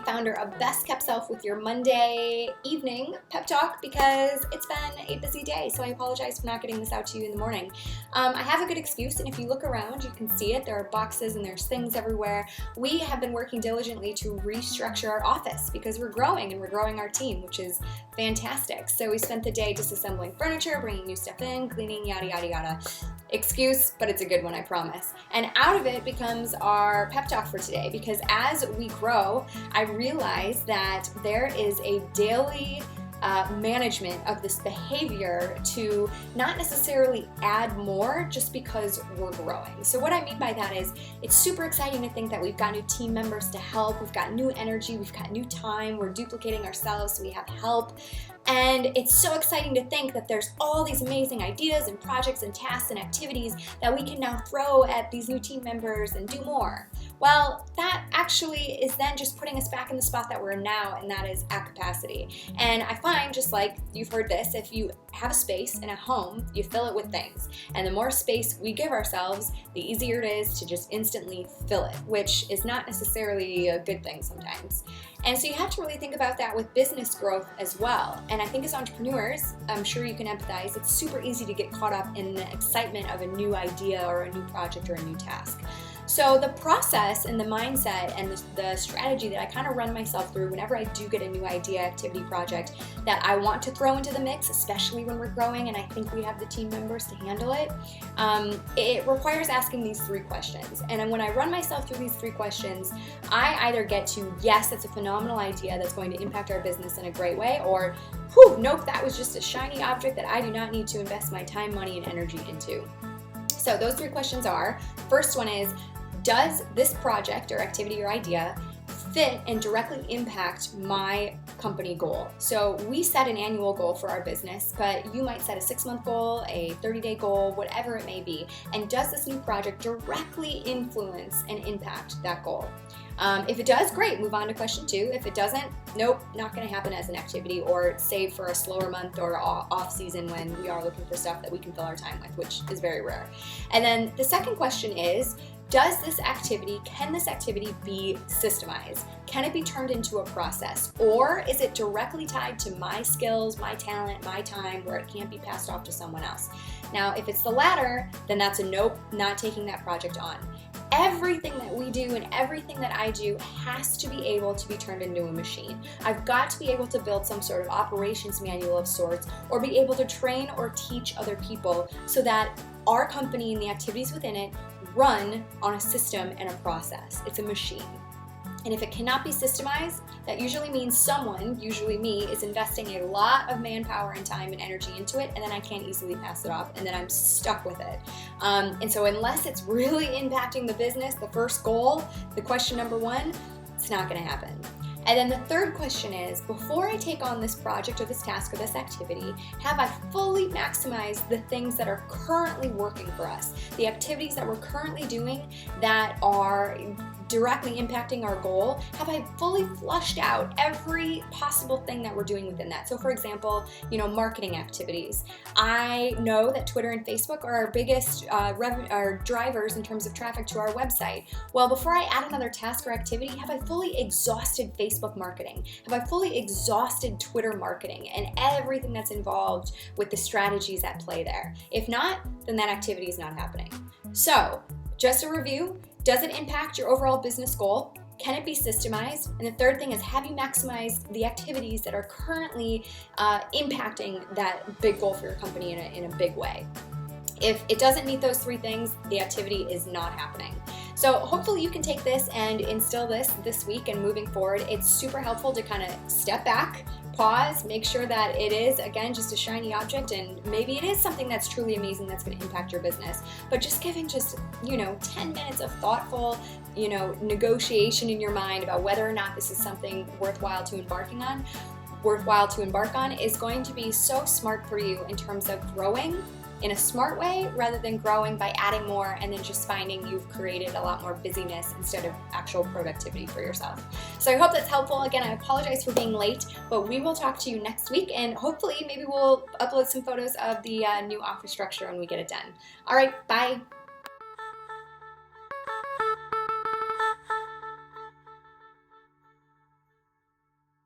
Founder of Best Kept Self with your Monday evening pep talk, because it's been a busy day, so I apologize for not getting this out to you in the morning. I have a good excuse, and if you look around, you can see it. There are boxes and there's things everywhere. We have been working diligently to restructure our office because we're growing and we're growing our team, which is fantastic. So we spent the day disassembling furniture, bringing new stuff in, cleaning, yada, yada, yada. Excuse, but it's a good one, I promise. And out of it becomes our pep talk for today, because as we grow, I realize that there is a daily management of this behavior to not necessarily add more just because we're growing. So what I mean by that is it's super exciting to think that we've got new team members to help, we've got new energy, we've got new time, we're duplicating ourselves so we have help. And it's so exciting to think that there's all these amazing ideas and projects and tasks and activities that we can now throw at these new team members and do more. Well, that actually is then just putting us back in the spot that we're in now, and that is at capacity. And I find, just like you've heard this, if you have a space in a home, you fill it with things. And the more space we give ourselves, the easier it is to just instantly fill it, which is not necessarily a good thing sometimes. And so you have to really think about that with business growth as well. And I think as entrepreneurs, I'm sure you can empathize, it's super easy to get caught up in the excitement of a new idea or a new project or a new task. So the process and the mindset and the strategy that I kind of run myself through whenever I do get a new idea, activity, project that I want to throw into the mix, especially when we're growing and I think we have the team members to handle it, it requires asking these 3 questions. And when I run myself through these 3 questions, I either get to, yes, that's a phenomenal idea that's going to impact our business in a great way, or, whew, nope, that was just a shiny object that I do not need to invest my time, money, and energy into. So those 3 questions are, first one is, does this project or activity or idea fit and directly impact my company goal? So we set an annual goal for our business, but you might set a 6-month goal, a 30-day goal, whatever it may be. And does this new project directly influence and impact that goal? If it does, great, move on to question 2. If it doesn't, nope, not going to happen as an activity, or save for a slower month or off season when we are looking for stuff that we can fill our time with, which is very rare. And then the second question is, can this activity be systemized? Can it be turned into a process? Or is it directly tied to my skills, my talent, my time, where it can't be passed off to someone else? Now, if it's the latter, then that's a nope, not taking that project on. Everything that we do and everything that I do has to be able to be turned into a machine. I've got to be able to build some sort of operations manual of sorts, or be able to train or teach other people so that our company and the activities within it run on a system and a process. It's a machine. And if it cannot be systemized, that usually means someone, usually me, is investing a lot of manpower and time and energy into it, and then I can't easily pass it off, and then I'm stuck with it. And so unless it's really impacting the business, the first goal, the question number 1, it's not going to happen. And then the third question is, before I take on this project or this task or this activity, have I fully maximized the things that are currently working for us? The activities that we're currently doing that are directly impacting our goal, have I fully flushed out every possible thing that we're doing within that? So for example, marketing activities. I know that Twitter and Facebook are our biggest drivers in terms of traffic to our website. Well, before I add another task or activity, have I fully exhausted Facebook marketing? Have I fully exhausted Twitter marketing and everything that's involved with the strategies at play there? If not, then that activity is not happening. So, just a review. Does it impact your overall business goal? Can it be systemized? And the third thing is, have you maximized the activities that are currently impacting that big goal for your company in a big way? If it doesn't meet those 3 things, the activity is not happening. So hopefully you can take this and instill this week and moving forward. It's super helpful to kind of step back, pause, make sure that it is, again, just a shiny object, and maybe it is something that's truly amazing that's going to impact your business. But just giving 10 minutes of thoughtful, negotiation in your mind about whether or not this is something worthwhile to embark on is going to be so smart for you in terms of growing in a smart way rather than growing by adding more and then just finding you've created a lot more busyness instead of actual productivity for yourself. So I hope that's helpful. Again, I apologize for being late, but we will talk to you next week, and hopefully maybe we'll upload some photos of the new office structure when we get it done. All right, bye.